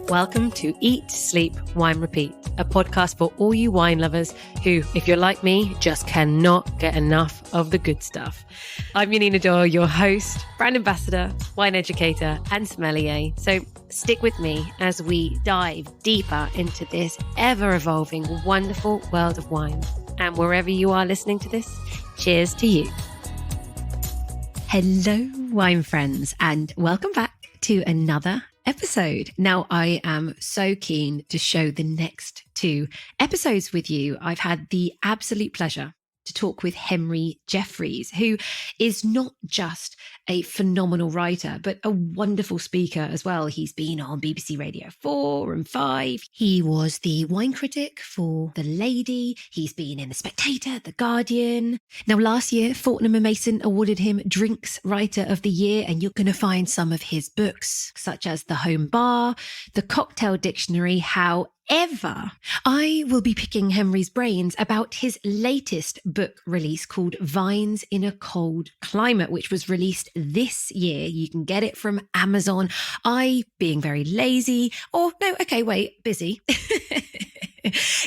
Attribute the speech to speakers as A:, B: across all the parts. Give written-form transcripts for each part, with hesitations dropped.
A: Welcome to Eat, Sleep, Wine, Repeat, a podcast for all you wine lovers who, if you're like me, just cannot get enough of the good stuff. I'm Yanina Doyle, your host, brand ambassador, wine educator, and sommelier. So stick with me as we dive deeper into this ever-evolving, wonderful world of wine. And wherever you are listening to this, cheers to you. Hello, wine friends, and welcome back to another episode. Now, I am so keen to show the next two episodes with you. I've had the absolute pleasure to talk with Henry Jeffries, who is not just a phenomenal writer, but a wonderful speaker as well. He's been on BBC Radio 4 and 5. He was the wine critic for The Lady. He's been in The Spectator, The Guardian. Now, last year, Fortnum and Mason awarded him Drinks Writer of the Year, and you're going to find some of his books, such as The Home Bar, The Cocktail Dictionary, However, I will be picking Henry's brains about his latest book release called Vines in a Cold Climate, which was released this year. You can get it from Amazon. I, being very lazy, busy,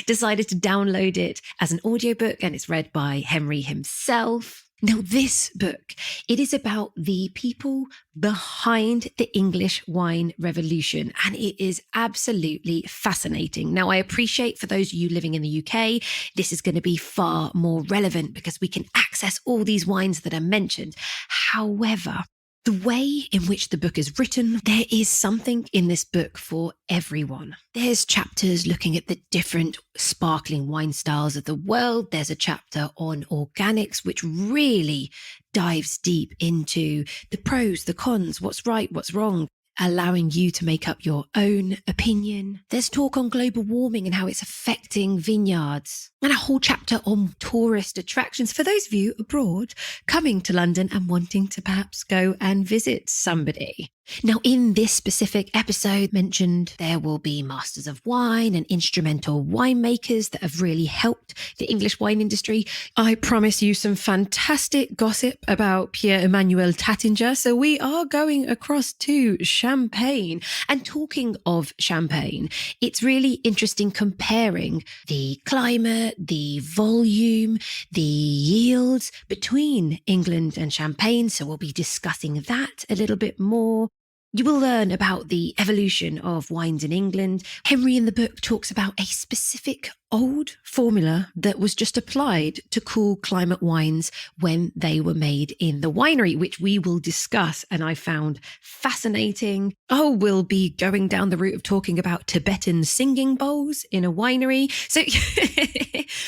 A: decided to download it as an audiobook, and it's read by Henry himself. Now, this book, it is about the people behind the English wine revolution, and it is absolutely fascinating. Now, I appreciate for those of you living in the UK, this is going to be far more relevant because we can access all these wines that are mentioned. However, the way in which the book is written, there is something in this book for everyone. There's chapters looking at the different sparkling wine styles of the world. There's a chapter on organics, which really dives deep into the pros, the cons, what's right, what's wrong, allowing you to make up your own opinion. There's talk on global warming and how it's affecting vineyards, and a whole chapter on tourist attractions for those of you abroad coming to London and wanting to perhaps go and visit somebody. Now, in this specific episode mentioned, there will be masters of wine and instrumental winemakers that have really helped the English wine industry. I promise you some fantastic gossip about Pierre-Emmanuel Tattinger. So we are going across to Champagne. And talking of Champagne, it's really interesting comparing the climate, the volume, the yields between England and Champagne. So we'll be discussing that a little bit more. You will learn about the evolution of wines in England. Henry in the book talks about a specific old formula that was just applied to cool climate wines when they were made in the winery, which we will discuss and I found fascinating. Oh, we'll be going down the route of talking about Tibetan singing bowls in a winery. So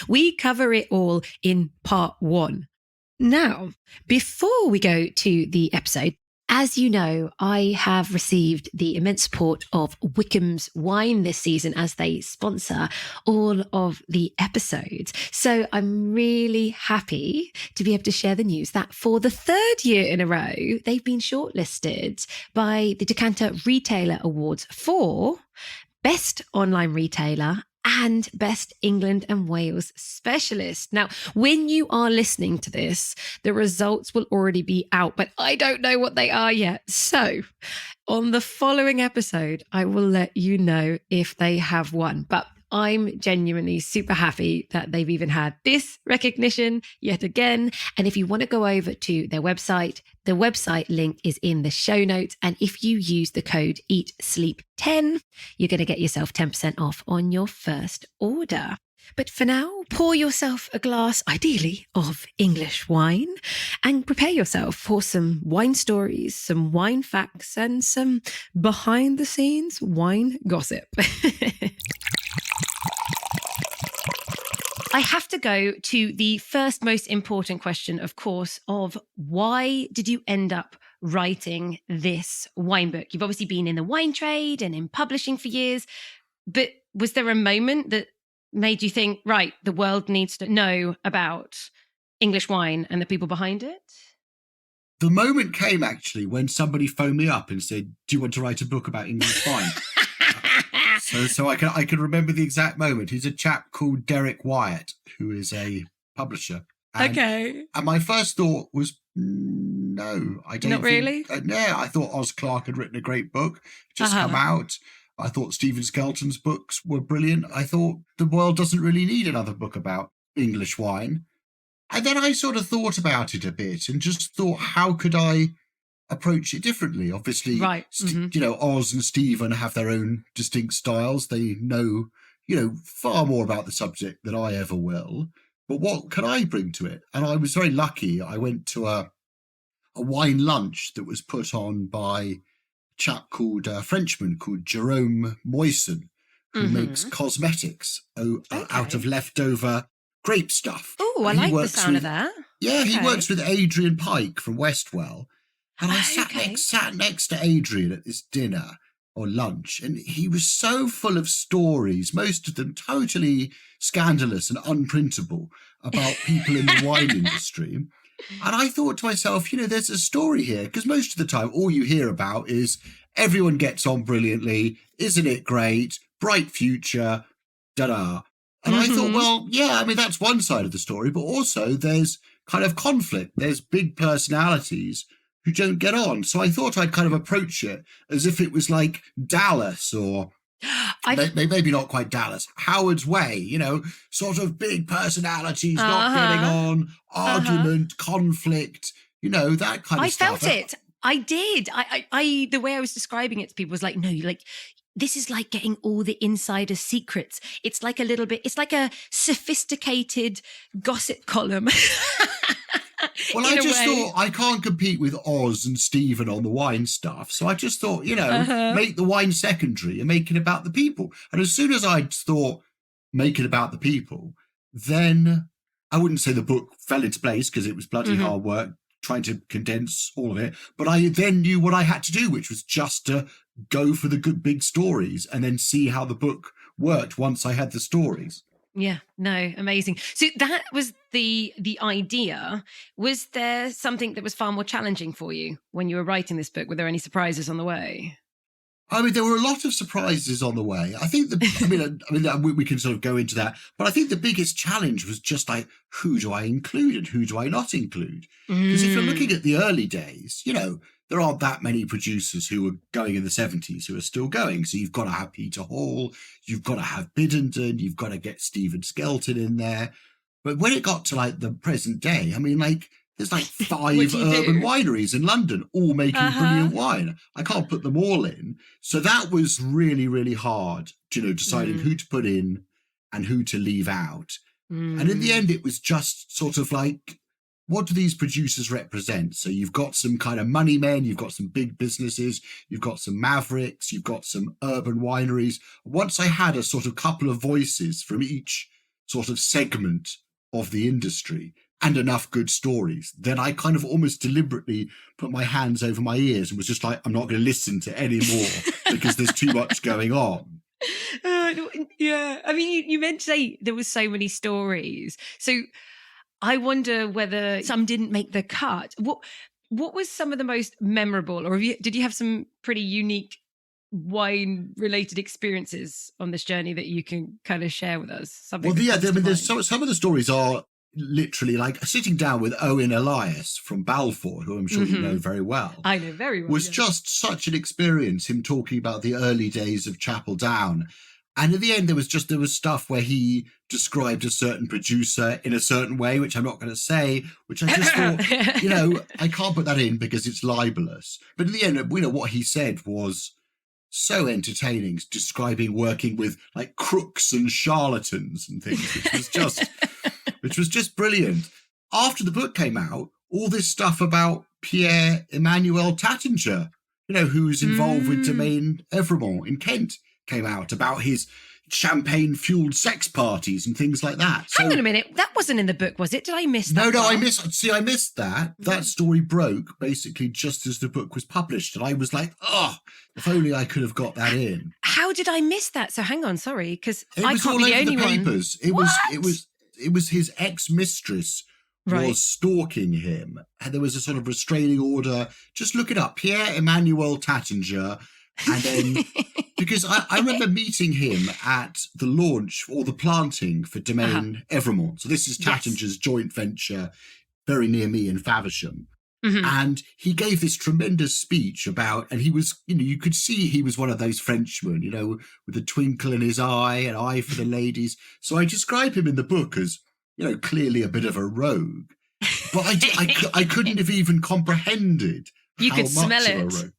A: we cover it all in part one. Now, before we go to the episode, as you know, I have received the immense support of Wickham's Wine this season as they sponsor all of the episodes. So I'm really happy to be able to share the news that for the third year in a row, they've been shortlisted by the Decanter Retailer Awards for Best Online Retailer and Best England and Wales Specialist. Now, when you are listening to this, the results will already be out, but I don't know what they are yet. So on the following episode, I will let you know if they have won. But I'm genuinely super happy that they've even had this recognition yet again. And if you want to go over to their website, the website link is in the show notes. And if you use the code EATSLEEP10, you're going to get yourself 10% off on your first order. But for now, pour yourself a glass, ideally, of English wine and prepare yourself for some wine stories, some wine facts, and some behind-the-scenes wine gossip. I have to go to the first most important question, of course, of why did you end up writing this wine book? You've obviously been in the wine trade and in publishing for years, but was there a moment that made you think, right, the world needs to know about English wine and the people behind it?
B: The moment came actually when somebody phoned me up and said, do you want to write a book about English wine? So I can remember the exact moment. He's a chap called Derek Wyatt, who is a publisher
A: Okay.
B: And my first thought was, no, I don't
A: Not really?
B: No, I thought Oz Clarke had written a great book, just come out. I thought Stephen Skelton's books were brilliant. I thought the world doesn't really need another book about English wine. And then I sort of thought about it a bit and just thought, how could I approach it differently? Obviously,
A: Right.
B: Oz and Stephen have their own distinct styles. They know, far more about the subject than I ever will. But what can I bring to it? And I was very lucky. I went to a wine lunch that was put on by a chap called a Frenchman called Jerome Moisson, who makes cosmetics out of leftover grape stuff.
A: Oh, I like the sound of that.
B: Yeah, he works with Adrian Pike from Westwell. And I sat next to Adrian at this dinner or lunch, and he was so full of stories, most of them totally scandalous and unprintable, about people in the wine industry. And I thought to myself, there's a story here, because most of the time all you hear about is everyone gets on brilliantly, isn't it great, bright future, da-da. And I thought, well, yeah, I mean, that's one side of the story, but also there's kind of conflict. There's big personalities who don't get on. So I thought I'd kind of approach it as if it was like Dallas or maybe not quite Dallas, Howard's Way, sort of big personalities not getting on, argument, conflict, that kind of stuff.
A: I felt it. I did. I the way I was describing it to people was like, no, this is like getting all the insider secrets. It's like it's like a sophisticated gossip column.
B: Well, I just thought I can't compete with Oz and Stephen on the wine stuff. So I just thought, make the wine secondary and make it about the people. And as soon as I thought, make it about the people, then I wouldn't say the book fell into place because it was bloody hard work trying to condense all of it. But I then knew what I had to do, which was just to go for the good big stories and then see how the book worked once I had the stories.
A: Yeah, no, amazing. So that was the idea. Was there something that was far more challenging for you when you were writing this book? Were there any surprises on the way?
B: I mean, there were a lot of surprises on the way. I think we can sort of go into that, but I think the biggest challenge was just like, who do I include and who do I not include? Because if you're looking at the early days, there aren't that many producers who were going in the 70s who are still going. So you've got to have Peter Hall, you've got to have Biddenden, you've got to get Stephen Skelton in there. But when it got to like the present day, I mean, like there's like 5 urban wineries in London all making brilliant wine. I can't put them all in. So that was really, really hard, deciding who to put in and who to leave out. And in the end, it was just sort of like, what do these producers represent? So you've got some kind of money men, you've got some big businesses, you've got some mavericks, you've got some urban wineries. Once I had a sort of couple of voices from each sort of segment of the industry and enough good stories, then I kind of almost deliberately put my hands over my ears and was just like, I'm not going to listen to any more because there's too much going on.
A: Yeah. I mean, you mentioned there was so many stories. So I wonder whether some didn't make the cut. What was some of the most memorable, or did you have some pretty unique wine-related experiences on this journey that you can kind of share with us?
B: There's some of the stories are literally like sitting down with Owen Elias from Balfour, who I'm sure you know very well.
A: I know very well.
B: Was just such an experience, him talking about the early days of Chapel Down. And in the end, there was stuff where he described a certain producer in a certain way, which I'm not going to say, which I just thought, I can't put that in because it's libelous. But in the end, what he said was so entertaining, describing working with like crooks and charlatans and things, which was just brilliant. After the book came out, all this stuff about Pierre Emmanuel Tattinger, who's involved with Domaine Evremont in Kent, came out about his champagne-fueled sex parties and things like that.
A: Hang on a minute. That wasn't in the book, was it? Did I miss that?
B: No, I missed that. That story broke basically just as the book was published. And I was like, if only I could have got that in.
A: How did I miss that? So hang on, sorry, because I can't be the only one. It was all over the papers. It was his ex-mistress was stalking him. And there was a sort of restraining order. Just look it up. Pierre Emmanuel Tattinger
B: And then, because I remember meeting him at the launch or the planting for Domaine Evermore. So this is Tattinger's joint venture very near me in Faversham.
A: Mm-hmm.
B: And he gave this tremendous speech about, and he was, you could see he was one of those Frenchmen, with a twinkle in his eye, an eye for the ladies. So I describe him in the book as, clearly a bit of a rogue. But I couldn't have even comprehended
A: you
B: how
A: could
B: much
A: smell
B: of
A: it.
B: a rogue.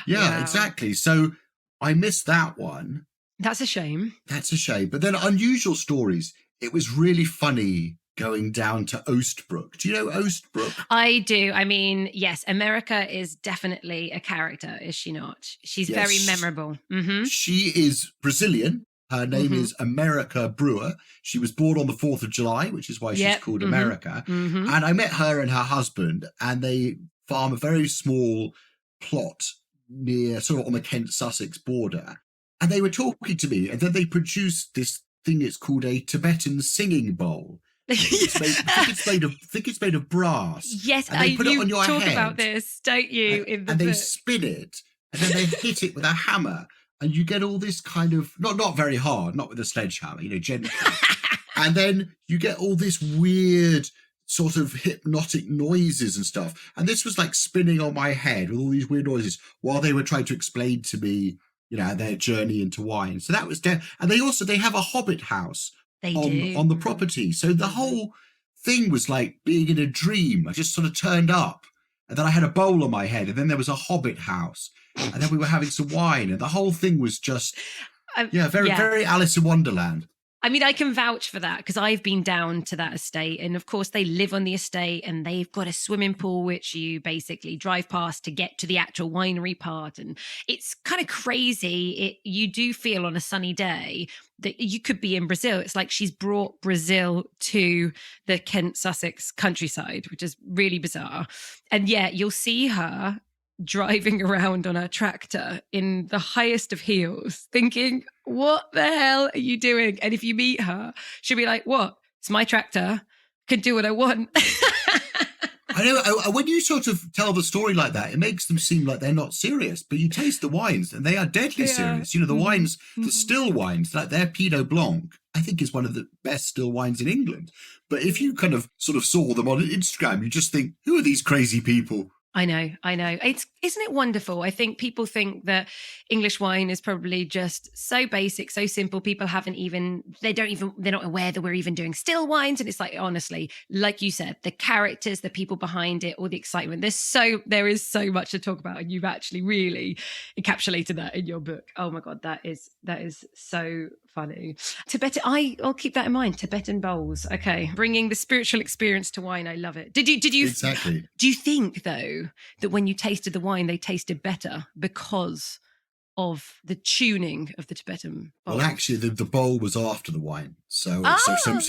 B: Yeah, wow. Exactly. So I missed that one.
A: That's a shame.
B: But then Unusual Stories, it was really funny going down to Oastbrooke. Do you know Oastbrooke?
A: I do. I mean, yes, America is definitely a character, is she not? She's very memorable. Mm-hmm.
B: She is Brazilian. Her name is America Brewer. She was born on the 4th of July, which is why she's called America. Mm-hmm. And I met her and her husband, and they farm a very small plot near, sort of on the Kent-Sussex border. And they were talking to me, and then they produced this thing, it's called a Tibetan singing bowl. I think it's made of brass.
A: Yes,
B: and they put it on your
A: talk
B: head,
A: about this, don't you? In the
B: and
A: book.
B: They spin it, and then they hit it with a hammer, and you get all this kind of not very hard, not with a sledgehammer, gently, and then you get all this weird sort of hypnotic noises and stuff. And this was like spinning on my head with all these weird noises while they were trying to explain to me, their journey into wine. So that was and they have a hobbit house. On the property. So the whole thing was like being in a dream. I just sort of turned up, and then I had a bowl on my head, and then there was a hobbit house, and then we were having some wine, and the whole thing was just very Alice in Wonderland.
A: I mean, I can vouch for that because I've been down to that estate, and of course they live on the estate, and they've got a swimming pool which you basically drive past to get to the actual winery part, and it's kind of crazy. You do feel on a sunny day that you could be in Brazil. It's like she's brought Brazil to the Kent-Sussex countryside, which is really bizarre. And yet you'll see her driving around on a tractor in the highest of heels, thinking, what the hell are you doing? And if you meet her, she'll be like, what? It's my tractor. Can do what I want.
B: I know. When you sort of tell the story like that, it makes them seem like they're not serious. But you taste the wines, and they are deadly serious. The wines, the still wines, like their Pinot Blanc, I think is one of the best still wines in England. But if you kind of sort of saw them on Instagram, you just think, who are these crazy people?
A: I know. Isn't it wonderful? I think people think that English wine is probably just so basic, so simple. People they're not aware that we're even doing still wines. And it's like, honestly, like you said, the characters, the people behind it, all the excitement. There is so much to talk about. And you've actually really encapsulated that in your book. Oh my God, that is so funny. Tibetan, I'll keep that in mind. Tibetan bowls. Okay. Bringing the spiritual experience to wine. I love it. Did you
B: exactly?
A: Do you think though that when you tasted the wine, they tasted better because of the tuning of the Tibetan bowl?
B: Well, actually, the bowl was after the wine. So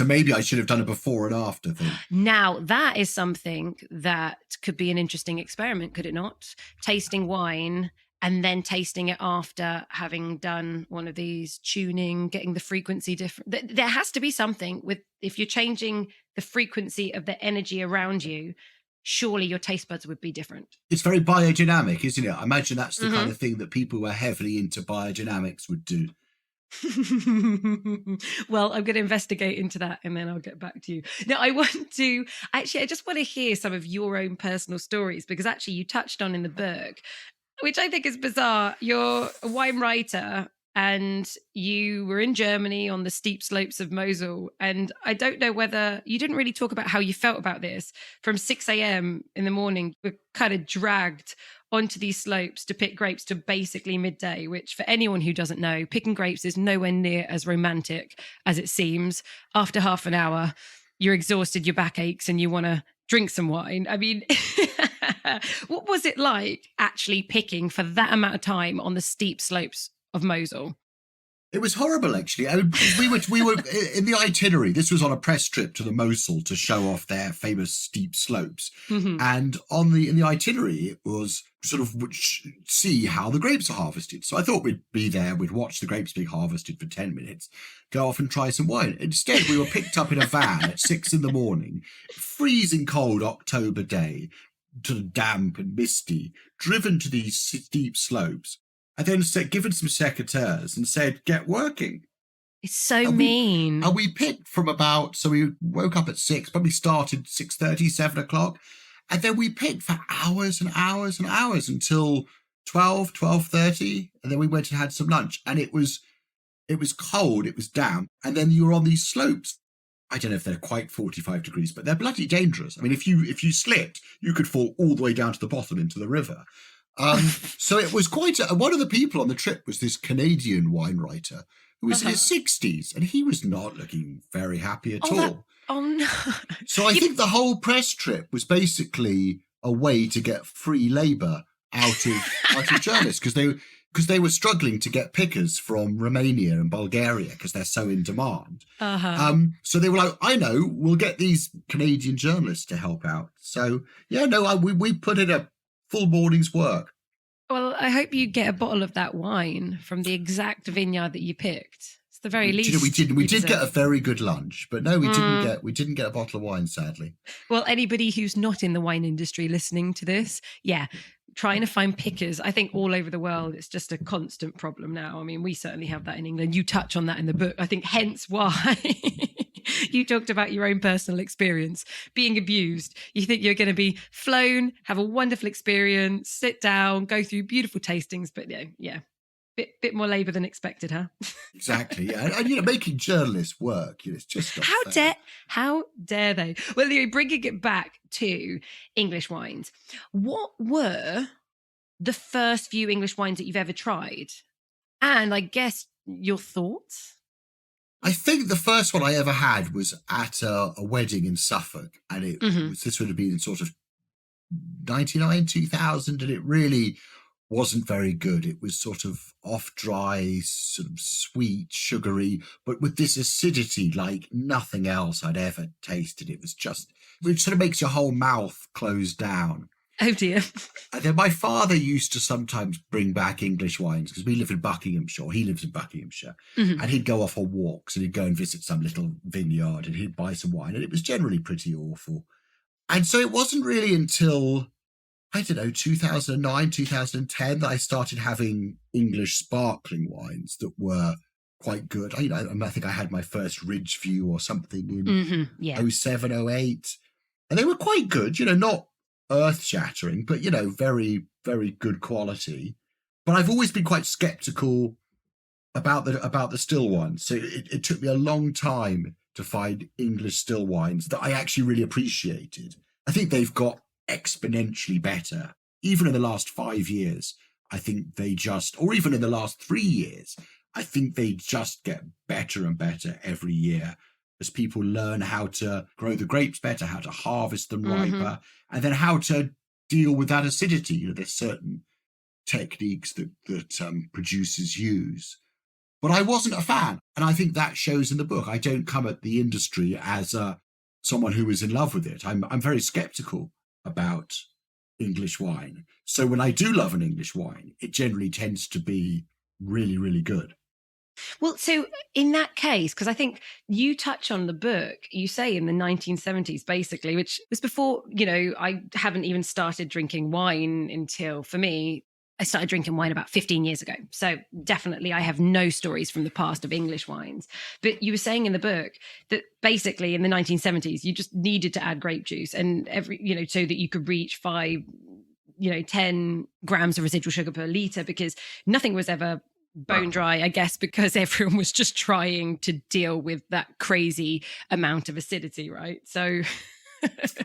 B: maybe I should have done a before and after thing.
A: Now, that is something that could be an interesting experiment, could it not? Tasting wine and then tasting it after having done one of these tuning, getting the frequency different. There has to be something if you're changing the frequency of the energy around you, surely your taste buds would be different.
B: It's very biodynamic, isn't it? I imagine that's the kind of thing that people who are heavily into biodynamics would do.
A: Well, I'm going to investigate into that and then I'll get back to you. Now, I just want to hear some of your own personal stories, because actually you touched on in the book, which I think is bizarre. You're a wine writer and you were in Germany on the steep slopes of Mosel. And I don't know whether you didn't really talk about how you felt about this. From 6 a.m. in the morning, we're kind of dragged onto these slopes to pick grapes to basically midday, which for anyone who doesn't know, picking grapes is nowhere near as romantic as it seems. After half an hour, you're exhausted, your back aches, and you want to drink some wine. I mean, what was it like actually picking for that amount of time on the steep slopes of Mosel?
B: It was horrible, actually. I mean, we were in the itinerary. This was on a press trip to the Mosel to show off their famous steep slopes. Mm-hmm. And in the itinerary, it was sort of see how the grapes are harvested. So I thought we'd be there, we'd watch the grapes being harvested for 10 minutes, go off and try some wine. Instead, we were picked up in a van at 6 a.m, freezing cold October day, sort of damp and misty, driven to these steep slopes. and then given some secateurs and said, get working.
A: It's so
B: And
A: mean.
B: we picked from about, so we woke up at 6, probably started 6:30, 7 o'clock. And then we picked for hours and hours and hours until 12, 12:30. And then we went and had some lunch. And it was cold, it was damp. And then you were on these slopes. I don't know if they're quite 45 degrees, but they're bloody dangerous. I mean, if you slipped, you could fall all the way down to the bottom into the river. So it was quite one of the people on the trip was this Canadian wine writer who was in his 60s, and he was not looking very happy at all.
A: Oh no.
B: So I think the whole press trip was basically a way to get free labour out of journalists, because they were struggling to get pickers from Romania and Bulgaria because they're so in demand. So they were like, I know, we'll get these Canadian journalists to help out. So yeah, no, we put in a full morning's work.
A: Well, I hope you get a bottle of that wine from the exact vineyard that you picked. It's the very least.
B: We did get a very good lunch, but no, we didn't get a bottle of wine, sadly.
A: Well, anybody who's not in the wine industry listening to this, yeah, trying to find pickers, I think all over the world, it's just a constant problem now. I mean, we certainly have that in England. You touch on that in the book. I think hence why you talked about your own personal experience being abused. You think you're going to be flown, have a wonderful experience, sit down, go through beautiful tastings, but yeah. Bit more labour than expected, huh?
B: Exactly, yeah. And making journalists work, it's just not
A: fair. How dare they? Well, bringing it back to English wines, what were the first few English wines that you've ever tried? And I guess your thoughts?
B: I think the first one I ever had was at a wedding in Suffolk, and this would have been in sort of 99, 2000, and it really wasn't very good. It was sort of off-dry, sort of sweet, sugary, but with this acidity like nothing else I'd ever tasted. It sort of makes your whole mouth close down.
A: Oh dear.
B: And then my father used to sometimes bring back English wines because we live in Buckinghamshire. He lives in Buckinghamshire. And he'd go off on walks and he'd go and visit some little vineyard and he'd buy some wine, and it was generally pretty awful. And so it wasn't really until, I don't know, 2009, 2010 that I started having English sparkling wines that were quite good. I think I had my first Ridgeview or something in 07, 08. And they were quite good, not earth-shattering, but, very, very good quality. But I've always been quite sceptical about the still wines. So it took me a long time to find English still wines that I actually really appreciated. I think they've got exponentially better. Even in the last 5 years, I think they or even in the last 3 years, I think they just get better and better every year as people learn how to grow the grapes better, how to harvest them riper, and then how to deal with that acidity. There's certain techniques that producers use. But I wasn't a fan, and I think that shows in the book. I don't come at the industry as someone who is in love with it. I'm very skeptical about English wine. So when I do love an English wine, it generally tends to be really, really good.
A: Well, so in that case, because I think you touch on the book, you say in the 1970s, basically, which was before, I haven't even started drinking wine until, for me, I started drinking wine about 15 years ago. So definitely I have no stories from the past of English wines. But you were saying in the book that basically in the 1970s, you just needed to add grape juice and so that you could reach 10 grams of residual sugar per litre, because nothing was ever bone dry, I guess, because everyone was just trying to deal with that crazy amount of acidity, right? So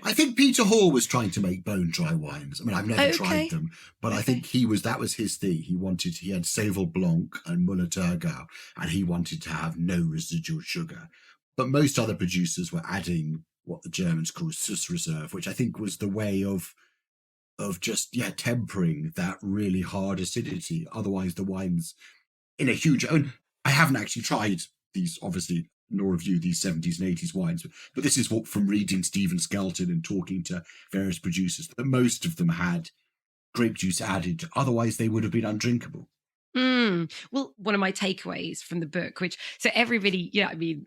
B: I think Peter Hall was trying to make bone dry wines. I mean, I've never tried them, but I think that was his thing. He had Seyval Blanc and Muller Thurgau, and he wanted to have no residual sugar. But most other producers were adding what the Germans call Süß Reserve, which I think was the way of just, tempering that really hard acidity. Otherwise, the wines in a huge... I haven't actually tried these, obviously, nor review these 70s and 80s wines, but this is what, from reading Stephen Skelton and talking to various producers, that most of them had grape juice added. Otherwise, they would have been undrinkable.
A: Well, one of my takeaways from the book, so everybody,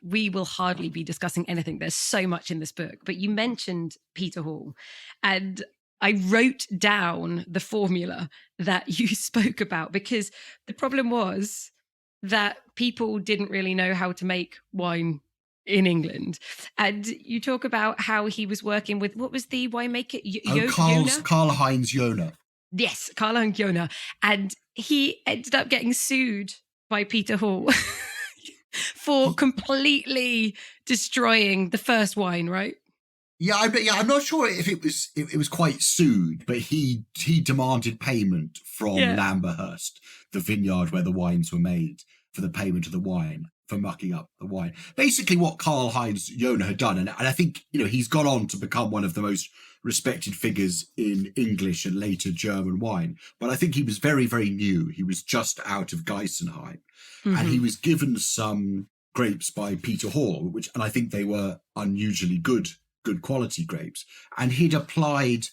A: we will hardly be discussing anything. There's so much in this book, but you mentioned Peter Hall, and I wrote down the formula that you spoke about, because the problem was that people didn't really know how to make wine in England. And you talk about how he was working with, what was the winemaker? Jona?
B: Karl-Heinz Jona.
A: Yes, Karl-Heinz Jona. And he ended up getting sued by Peter Hall for completely destroying the first wine, right?
B: Yeah, I'm not sure if it was quite sued, but he demanded payment from Lamberhurst, the vineyard where the wines were made, for the payment of the wine, for mucking up the wine. Basically, what Karl-Heinz Jona had done, and I think he's gone on to become one of the most respected figures in English and later German wine. But I think he was very, very new. He was just out of Geisenheim, and he was given some grapes by Peter Hall, and I think they were unusually good quality grapes, and he'd applied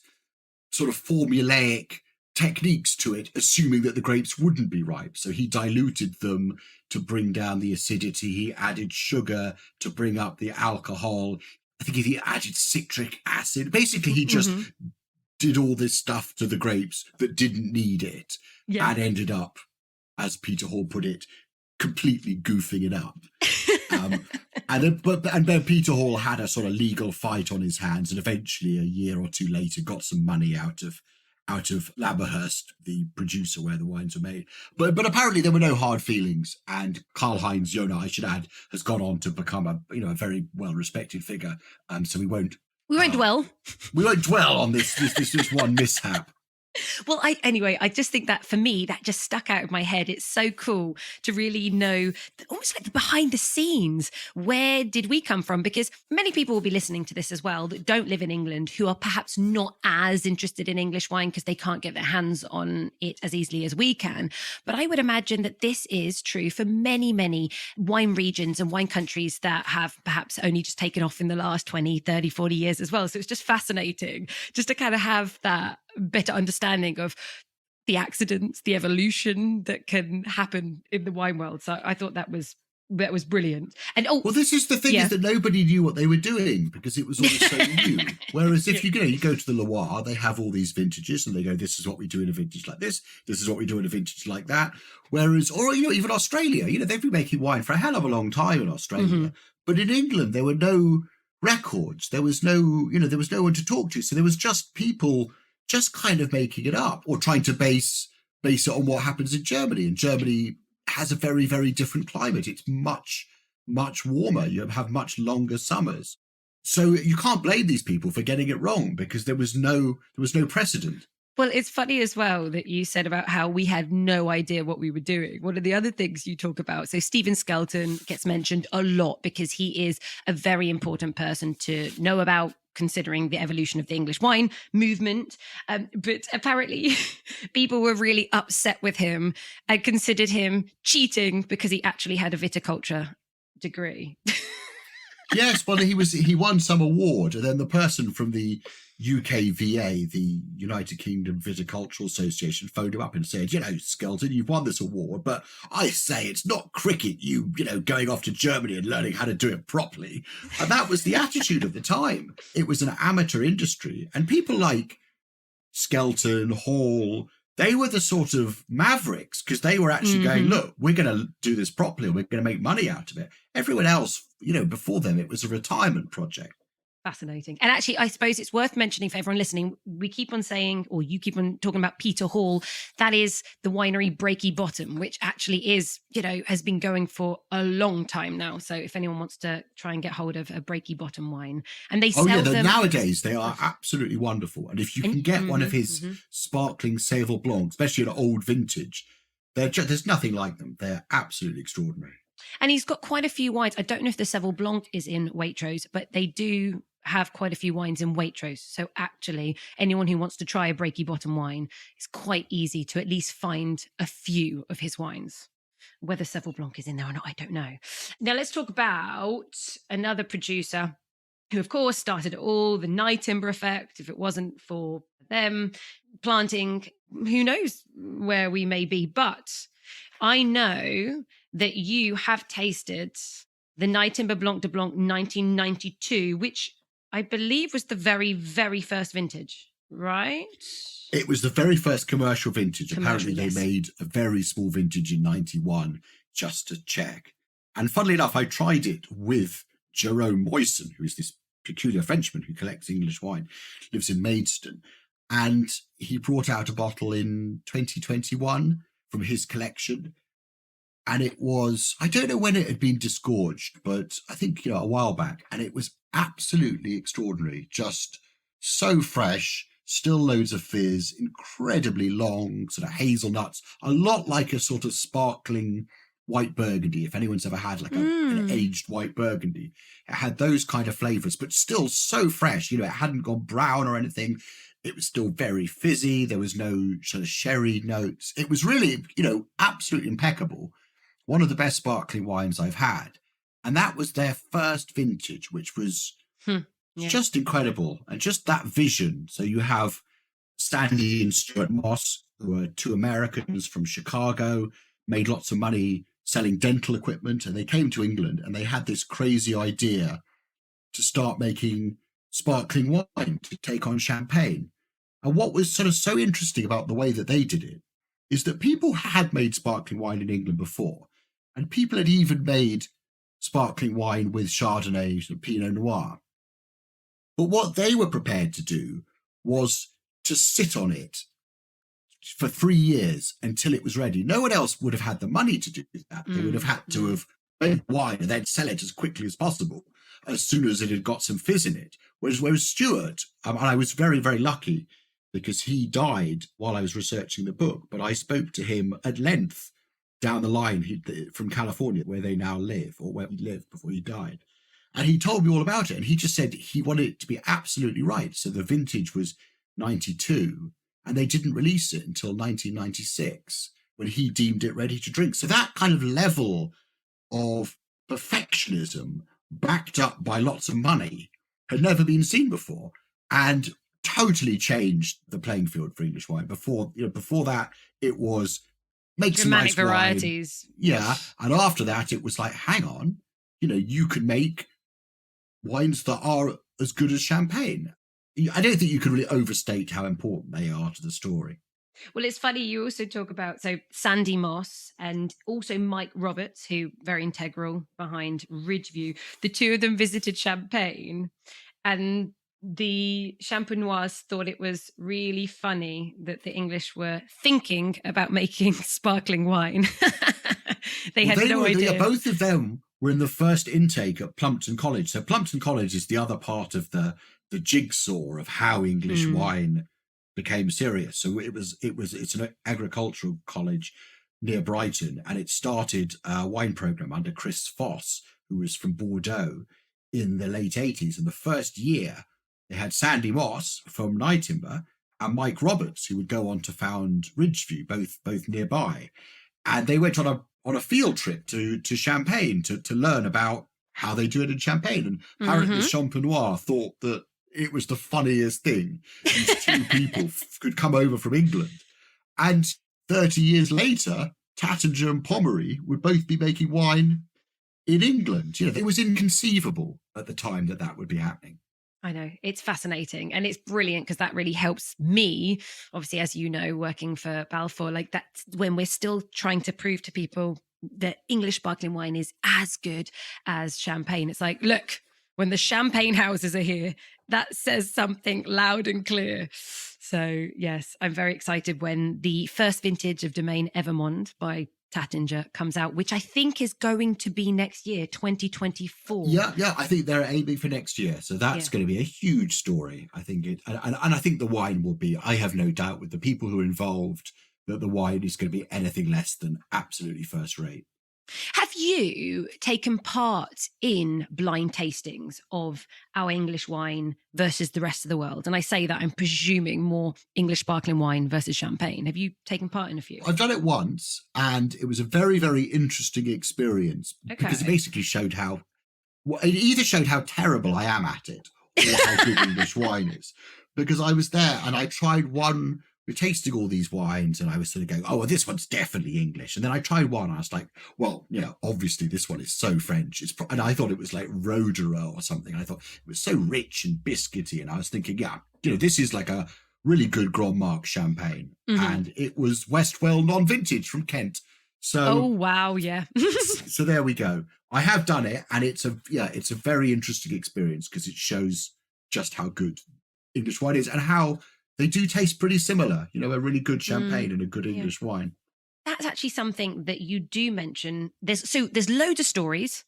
B: sort of formulaic techniques to it, assuming that the grapes wouldn't be ripe. So he diluted them to bring down the acidity. He added sugar to bring up the alcohol. I think he added citric acid. Basically, he just did all this stuff to the grapes that didn't need it, and ended up, as Peter Hall put it, completely goofing it up. And then Peter Hall had a sort of legal fight on his hands, and eventually, a year or two later, got some money out of Lamberhurst, the producer where the wines were made. But apparently there were no hard feelings, and Karl-Heinz Jona, I should add, has gone on to become a very well respected figure. So we won't dwell on this one mishap.
A: Well, I just think that for me, that just stuck out of my head. It's so cool to really know almost like the behind the scenes. Where did we come from? Because many people will be listening to this as well that don't live in England, who are perhaps not as interested in English wine because they can't get their hands on it as easily as we can. But I would imagine that this is true for many, many wine regions and wine countries that have perhaps only just taken off in the last 20, 30, 40 years as well. So it's just fascinating just to kind of have that better understanding of the accidents, the evolution that can happen in the wine world. So I thought that was brilliant. And well,
B: this is the thing, is that nobody knew what they were doing because it was all so new. Whereas if you go to the Loire, they have all these vintages and they go, this is what we do in a vintage like this is what we do in a vintage like that. Whereas, or even Australia, they've been making wine for a hell of a long time in Australia. But in England, there were no records. There was no one to talk to. So there was just people just kind of making it up or trying to base it on what happens in Germany. And Germany has a very, very different climate. It's much, much warmer. You have much longer summers. So you can't blame these people for getting it wrong because there was no precedent.
A: Well, it's funny as well that you said about how we had no idea what we were doing. One of the other things you talk about, so Stephen Skelton gets mentioned a lot because he is a very important person to know about, considering the evolution of the English wine movement. But apparently people were really upset with him and considered him cheating because he actually had a viticulture degree.
B: Yes, well, he won some award, and then the person from the UKVA, the United Kingdom Viticultural Association, phoned him up and said, Skelton, you've won this award, but I say it's not cricket, going off to Germany and learning how to do it properly. And that was the attitude of the time. It was an amateur industry, and people like Skelton, Hall, they were the sort of mavericks because they were actually going, look, we're going to do this properly. We're going to make money out of it. Everyone else, before them, it was a retirement project.
A: Fascinating. And actually, I suppose it's worth mentioning for everyone listening, we keep on saying, or you keep on talking about Peter Hall. That is the winery Breaky Bottom, which actually is, has been going for a long time now. So if anyone wants to try and get hold of a Breaky Bottom wine, and they sell them.
B: Nowadays, they are absolutely wonderful. And if you can get one of his sparkling Sèvres Blanc, especially an old vintage, there's nothing like them. They're absolutely extraordinary.
A: And he's got quite a few wines. I don't know if the Sèvres Blanc is in Waitrose, but they do have quite a few wines in Waitrose. So actually, anyone who wants to try a Breaky Bottom wine, it's quite easy to at least find a few of his wines. Whether Sèvres Blanc is in there or not, I don't know. Now let's talk about another producer who, of course, started all the Nye Timber effect. If it wasn't for them planting, who knows where we may be. But I know that you have tasted the Nye Timber Blanc de Blanc 1992, which I believe was the very, very first vintage. Right.
B: It was the very first commercial vintage.
A: Commercial,
B: Apparently,
A: yes.
B: they made a very small vintage in 91 just to check. And funnily enough, I tried it with Jerome Moisson, who is this peculiar Frenchman who collects English wine, lives in Maidstone. And he brought out a bottle in 2021 from his collection. And it was, I don't know when it had been disgorged, but I think, a while back. And it was absolutely extraordinary. Just so fresh, still loads of fizz, incredibly long, sort of hazelnuts, a lot like a sort of sparkling white Burgundy. If anyone's ever had like an aged white Burgundy, it had those kind of flavors, but still so fresh. It hadn't gone brown or anything. It was still very fizzy. There was no sort of sherry notes. It was really, absolutely impeccable. One of the best sparkling wines I've had. And that was their first vintage, which was just incredible. And just that vision. So you have Sandy and Stuart Moss, who are two Americans from Chicago, made lots of money selling dental equipment. And they came to England and they had this crazy idea to start making sparkling wine to take on champagne. And what was sort of so interesting about the way that they did it is that people had made sparkling wine in England before. And people had even made sparkling wine with Chardonnay and Pinot Noir. But what they were prepared to do was to sit on it for 3 years until it was ready. No one else would have had the money to do that. They would have had to have made wine and then sell it as quickly as possible, as soon as it had got some fizz in it. Whereas Stuart, and I was very, very lucky because he died while I was researching the book, but I spoke to him at length down the line from California, where they now live, or where he lived before he died. And he told me all about it. And he just said he wanted it to be absolutely right. So the vintage was 92, and they didn't release it until 1996, when he deemed it ready to drink. So that kind of level of perfectionism, backed up by lots of money, had never been seen before, and totally changed the playing field for English wine. Before that, it was make
A: dramatic
B: some nice
A: varieties.
B: Wine. Yeah. And after that, it was like, hang on, you can make wines that are as good as champagne. I don't think you can really overstate how important they are to the story.
A: Well, it's funny, you also talk about, Sandy Moss and also Mike Roberts, who very integral behind Ridgeview. The two of them visited Champagne, and the Champenoise thought it was really funny that the English were thinking about making sparkling wine. They had no idea.
B: Yeah, both of them were in the first intake at Plumpton College. So Plumpton College is the other part of the jigsaw of how English wine became serious. So it's an agricultural college near Brighton, and it started a wine program under Chris Foss, who was from Bordeaux, in the late 80s. And the first year, they had Sandy Moss from Nightimber and Mike Roberts, who would go on to found Ridgeview, both nearby. And they went on a field trip to Champagne to learn about how they do it in Champagne. And apparently Champenois thought that it was the funniest thing. These two people could come over from England. And 30 years later, Taittinger and Pommery would both be making wine in England. It was inconceivable at the time that would be happening.
A: I know, it's fascinating, and it's brilliant because that really helps me, obviously, as you know, working for Balfour. Like, that's when we're still trying to prove to people that English sparkling wine is as good as champagne. It's like, look, when the champagne houses are here, that says something loud and clear. So yes, I'm very excited when the first vintage of Domaine Evermond by Taittinger comes out, which I think is going to be next year, 2024.
B: Yeah, I think they're aiming for next year, so that's going to be a huge story. I think and I think the wine will be. I have no doubt with the people who are involved that the wine is going to be anything less than absolutely first rate.
A: Have you taken part in blind tastings of our English wine versus the rest of the world? And I say that I'm presuming more English sparkling wine versus champagne. Have you taken part in a few?
B: I've done it once, and it was a very, very interesting experience because it basically showed it either showed how terrible I am at it or how good English wine is. Because I was there and I tried one. We're tasting all these wines, and I was sort of going, oh, well, this one's definitely English. And then I tried one, and I was like, well, obviously this one is so French. And I thought it was like Roederer or something. I thought it was so rich and biscuity. And I was thinking, this is like a really good Grand Marque champagne.
A: Mm-hmm.
B: And it was Westwell non-vintage from Kent. So,
A: oh, wow, yeah.
B: so there we go. I have done it, and it's a very interesting experience because it shows just how good English wine is and how they do taste pretty similar. You know, a really good champagne and a good English wine.
A: That's actually something that you do mention. There's loads of stories,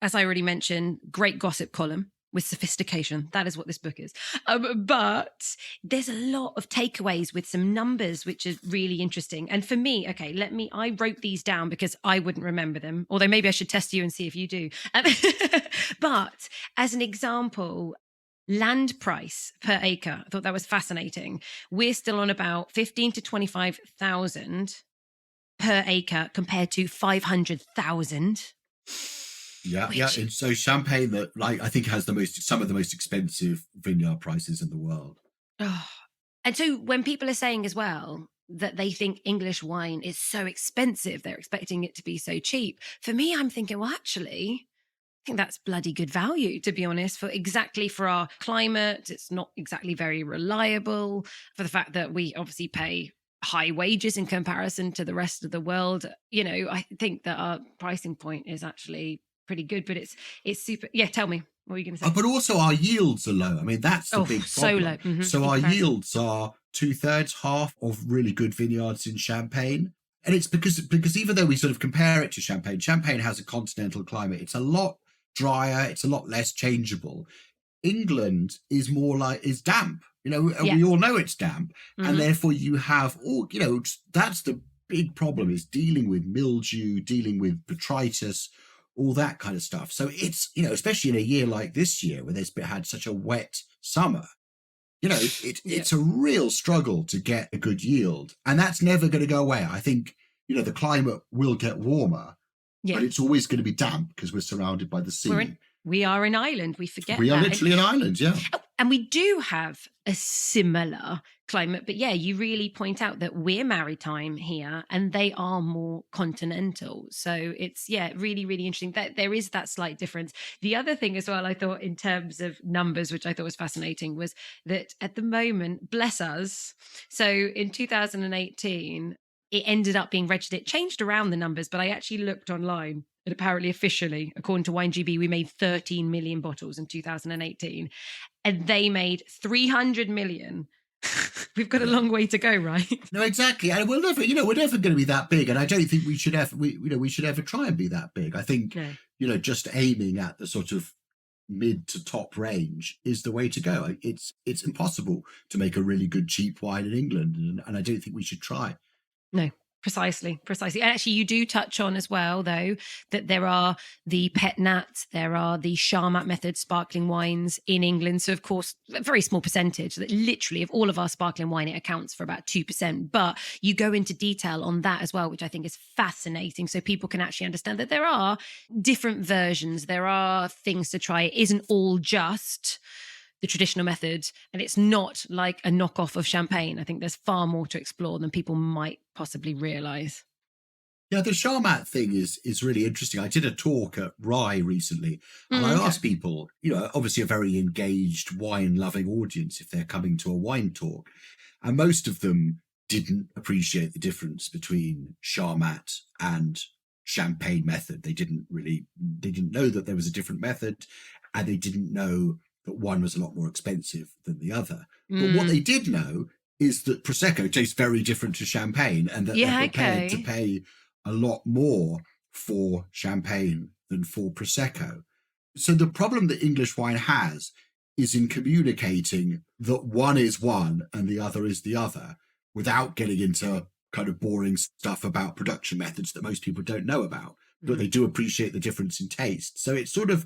A: as I already mentioned, great gossip column with sophistication. That is what this book is. But there's a lot of takeaways with some numbers, which is really interesting. And for me, okay, I wrote these down because I wouldn't remember them, although maybe I should test you and see if you do. But as an example, land price per acre, I thought that was fascinating. We're still on about 15 to 25,000 per acre compared to 500,000.
B: Yeah. And so champagne that I think has some of the most expensive vineyard prices in the world.
A: Oh. And so when people are saying as well that they think English wine is so expensive, they're expecting it to be so cheap. For me, I'm thinking, well, actually, I think that's bloody good value, to be honest, for our climate. It's not exactly very reliable, for the fact that we obviously pay high wages in comparison to the rest of the world. You know, I think that our pricing point is actually pretty good, but it's super. Yeah, tell me, what were you going to say?
B: But also our yields are low. I mean, that's the big problem.
A: So low. Mm-hmm.
B: So our yields are 2/3, half of really good vineyards in Champagne. And it's because even though we sort of compare it to Champagne has a continental climate. It's a lot drier. It's a lot less changeable. England is damp. You know, we all know it's damp. Mm-hmm. And therefore you have that's the big problem, is dealing with mildew, dealing with botrytis, all that kind of stuff. So it's, especially in a year like this year where there's had such a wet summer, it's a real struggle to get a good yield. And that's never going to go away. I think, the climate will get warmer, but it's always going to be damp because we're surrounded by the sea.
A: We are an island. We forget
B: we are literally an island, yeah.
A: And we do have a similar climate. But you really point out that we're maritime here and they are more continental. So it's, really, really interesting that there is that slight difference. The other thing as well, I thought, in terms of numbers, which I thought was fascinating, was that at the moment, bless us, so in 2018, it ended up being registered. It changed around the numbers, but I actually looked online. And apparently, officially, according to WineGB, we made 13 million bottles in 2018, and they made 300 million. We've got a long way to go, right?
B: No, exactly. And we're never going to be that big. And I don't think we should ever try and be that big. I think, just aiming at the sort of mid to top range is the way to go. It's impossible to make a really good cheap wine in England, and I don't think we should try.
A: No. Precisely. And actually, you do touch on as well, though, that there are the pet nat, there are the Charmat method sparkling wines in England. So, of course, a very small percentage, that literally of all of our sparkling wine, it accounts for about 2%. But you go into detail on that as well, which I think is fascinating. So people can actually understand that there are different versions. There are things to try. It isn't all just the traditional method, and it's not like a knockoff of champagne. I think there's far more to explore than people might possibly realize.
B: Yeah, the Charmat thing is really interesting. I did a talk at Rye recently, and I asked people, obviously a very engaged wine-loving audience, if they're coming to a wine talk, and most of them didn't appreciate the difference between Charmat and champagne method. They didn't know that there was a different method, and they didn't know that one was a lot more expensive than the other. But what they did know is that Prosecco tastes very different to champagne, and that they're prepared to pay a lot more for champagne than for Prosecco. So the problem that English wine has is in communicating that one is one and the other is the other, without getting into kind of boring stuff about production methods that most people don't know about, but they do appreciate the difference in taste. So it's sort of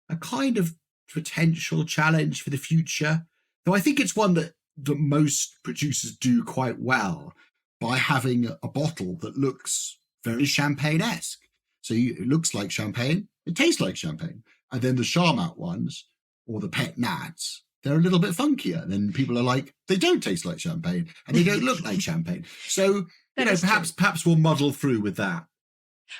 B: a kind of potential challenge for the future, though I think it's one that most producers do quite well by having a bottle that looks very champagne-esque. So it looks like champagne, it tastes like champagne. And then the Charmat ones, or the pet nats, they're a little bit funkier. Then people are like, they don't taste like champagne and they don't look like champagne. So perhaps we'll muddle through with that.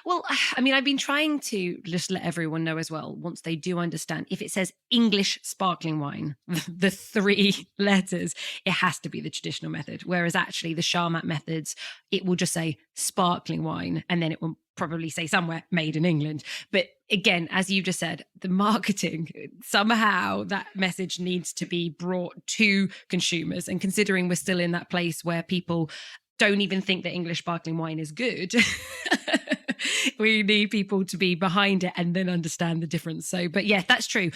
A: Well, I mean, I've been trying to just let everyone know as well, once they do understand, if it says English sparkling wine, the 3 letters, it has to be the traditional method. Whereas actually the Charmat methods, it will just say sparkling wine, and then it will probably say somewhere made in England. But again, as you just said, the marketing, somehow that message needs to be brought to consumers. And considering we're still in that place where people don't even think that English sparkling wine is good. We need people to be behind it and then understand the difference. So, but yeah, that's true.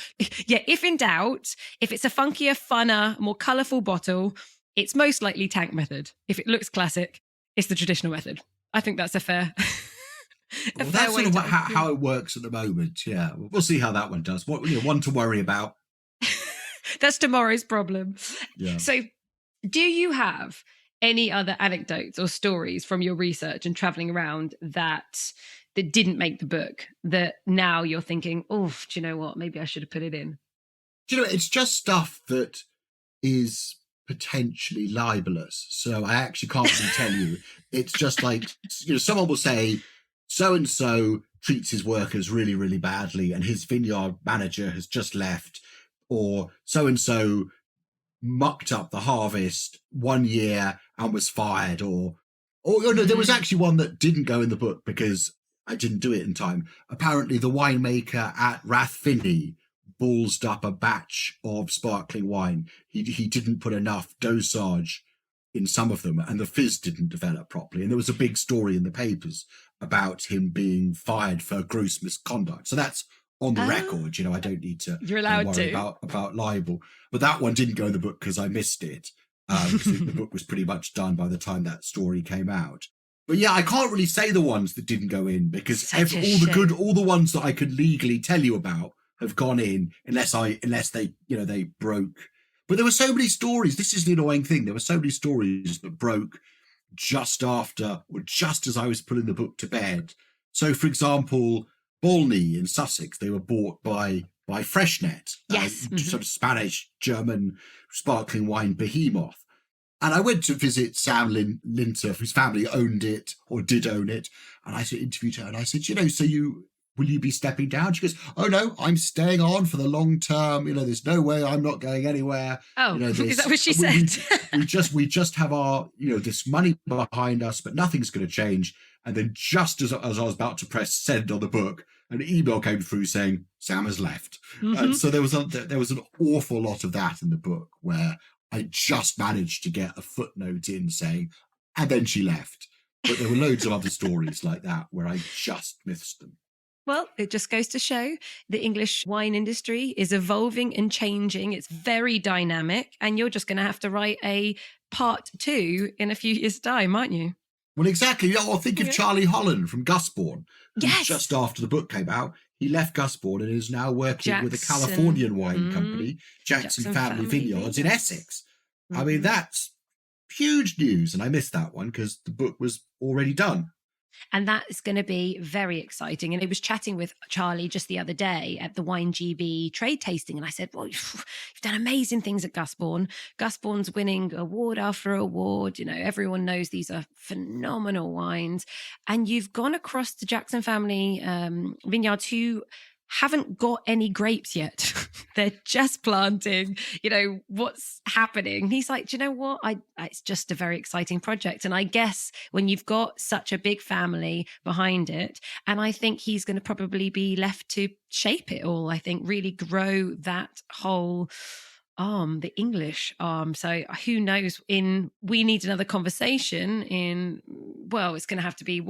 A: Yeah, if in doubt, if it's a funkier, funner, more colourful bottle, it's most likely tank method. If it looks classic, it's the traditional method. I think that's a fair.
B: Well, that's sort of how it works at the moment. Yeah, we'll see how that one does. One to worry about.
A: That's tomorrow's problem.
B: Yeah.
A: So, do you have any other anecdotes or stories from your research and traveling around that didn't make the book, that now you're thinking, oh, do you know what? Maybe I should have put it in.
B: Do you know, it's just stuff that is potentially libelous. So I actually can't really tell you. It's just like, someone will say, so-and-so treats his workers really, really badly, and his vineyard manager has just left, or so-and-so mucked up the harvest one year and was fired, or no, there was actually one that didn't go in the book because I didn't do it in time. Apparently the winemaker at Rathfinny ballsed up a batch of sparkling wine. He didn't put enough dosage in some of them, and the fizz didn't develop properly, and there was a big story in the papers about him being fired for gross misconduct. So that's on the record. I don't need to
A: You're allowed
B: worry
A: to
B: about libel. But that one didn't go in the book because I missed it. The book was pretty much done by the time that story came out. But yeah, I can't really say the ones that didn't go in, because all the ones that I could legally tell you about have gone in, unless they they broke. But there were so many stories. This is the annoying thing. There were so many stories that broke just after, or just as I was putting the book to bed. So, for example, Bolney in Sussex, they were bought by Freshnet,
A: yes,
B: sort of Spanish, German sparkling wine behemoth. And I went to visit Sam Linter, whose family owned it, or did own it. And I interviewed her, and I said, will you be stepping down? She goes, oh no, I'm staying on for the long term. There's no way I'm not going anywhere.
A: Oh, is that what she said?
B: we just have our, this money behind us, but nothing's going to change. And then just as I was about to press send on the book, an email came through saying Sam has left. And so there was an awful lot of that in the book, where I just managed to get a footnote in saying, and then she left. But there were loads of other stories like that where I just missed them.
A: Well, it just goes to show the English wine industry is evolving and changing. It's very dynamic, and you're just going to have to write a part 2 in a few years' time, aren't you?
B: Well, exactly. Or think of Charlie Holland from Gusbourne.
A: Yes.
B: Just after the book came out, he left Gusbourne and is now working with a Californian wine company, Jackson Family Vineyards in Essex. I mean, that's huge news. And I missed that one because the book was already done.
A: And that is going to be very exciting. And I was chatting with Charlie just the other day at the Wine GB trade tasting. And I said, well, you've done amazing things at Gusbourne. Gusbourne's winning award after award. Everyone knows these are phenomenal wines. And you've gone across the Jackson Family Vineyards, who haven't got any grapes yet. They're just planting. What's happening? He's like, do you know what? It's just a very exciting project. And I guess when you've got such a big family behind it, and I think he's going to probably be left to shape it all. I think really grow that whole arm, the English arm. So who knows? We need another conversation it's going to have to be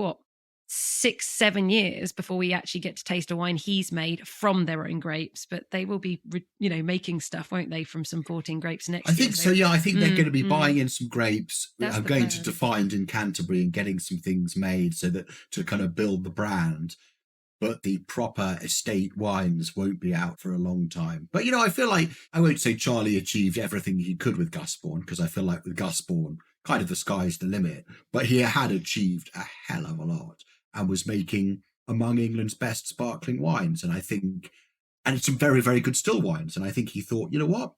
A: 6-7 years before we actually get to taste a wine he's made from their own grapes. But they will be making stuff, won't they, from some 14 grapes next year?
B: I think so. Yeah, I think they're going to be buying in some grapes. I'm going to Defined in Canterbury and getting some things made so that to kind of build the brand. But the proper estate wines won't be out for a long time. But I feel like, I won't say Charlie achieved everything he could with Gusbourne, because I feel like with Gusbourne, kind of the sky's the limit. But he had achieved a hell of a lot and was making among England's best sparkling wines. And it's some very, very good still wines. And I think he thought, you know what?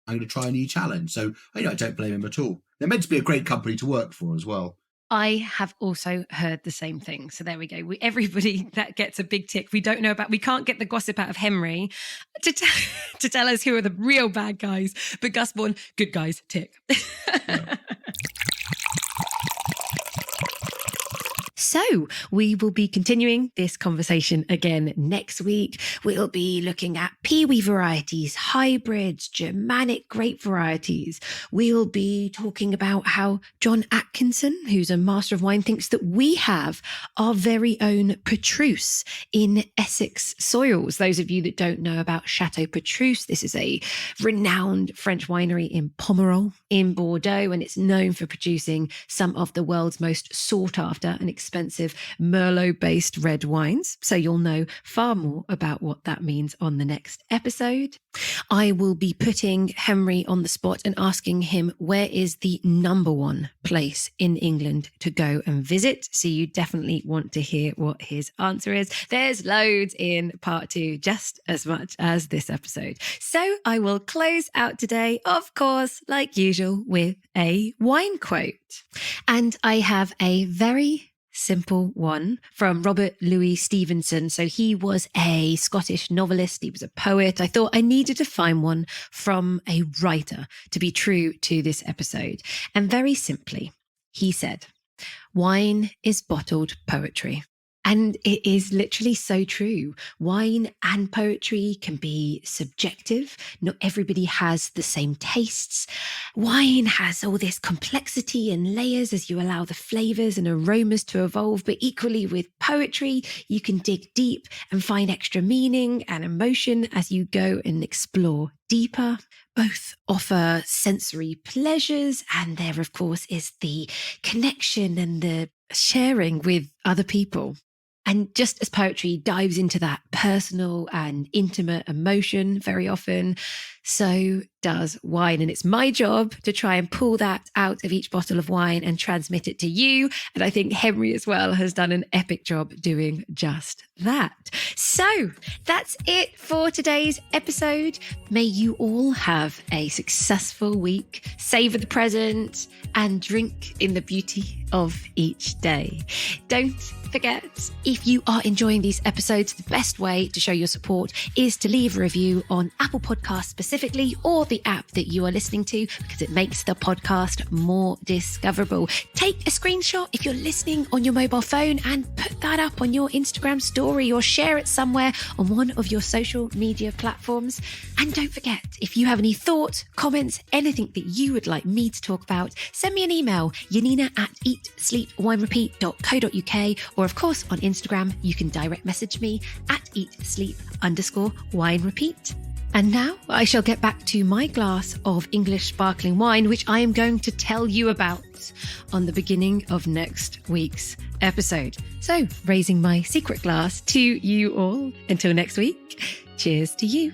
B: I'm going to try a new challenge. So I don't blame him at all. They're meant to be a great company to work for as well.
A: I have also heard the same thing. So there we go. Everybody that gets a big tick. We can't get the gossip out of Henry to tell us who are the real bad guys. But Gus Bourne, good guys, tick. Yeah. So we will be continuing this conversation again next week. We'll be looking at peewee varieties, hybrids, Germanic grape varieties. We'll be talking about how John Atkinson, who's a master of wine, thinks that we have our very own Petrus in Essex soils. Those of you that don't know about Chateau Petrus, this is a renowned French winery in Pomerol in Bordeaux, and it's known for producing some of the world's most sought after and expensive Merlot-based red wines. So you'll know far more about what that means on the next episode. I will be putting Henry on the spot and asking him where is the number one place in England to go and visit. So you definitely want to hear what his answer is. There's loads in part 2, just as much as this episode. So I will close out today, of course, like usual, with a wine quote. And I have a very simple one from Robert Louis Stevenson. So he was a Scottish novelist. He was a poet. I thought I needed to find one from a writer to be true to this episode. And very simply, he said, "Wine is bottled poetry." And it is literally so true. Wine and poetry can be subjective. Not everybody has the same tastes. Wine has all this complexity and layers as you allow the flavors and aromas to evolve. But equally with poetry, you can dig deep and find extra meaning and emotion as you go and explore deeper. Both offer sensory pleasures, and there, of course, is the connection and the sharing with other people. And just as poetry dives into that personal and intimate emotion very often, so does wine. And it's my job to try and pull that out of each bottle of wine and transmit it to you. And I think Henry as well has done an epic job doing just that. So that's it for today's episode. May you all have a successful week, savor the present, and drink in the beauty of each day. Don't forget, if you are enjoying these episodes, the best way to show your support is to leave a review on Apple Podcasts specifically, or the app that you are listening to, because it makes the podcast more discoverable. Take a screenshot if you're listening on your mobile phone and put that up on your Instagram story, or share it somewhere on one of your social media platforms. And don't forget, if you have any thoughts, comments, anything that you would like me to talk about, send me an email, janina@eatsleepwinerepeat.co.uk, or of course on Instagram, you can direct message me at eatsleep_winerepeat. And now I shall get back to my glass of English sparkling wine, which I am going to tell you about on the beginning of next week's episode. So, raising my secret glass to you all. Until next week, cheers to you.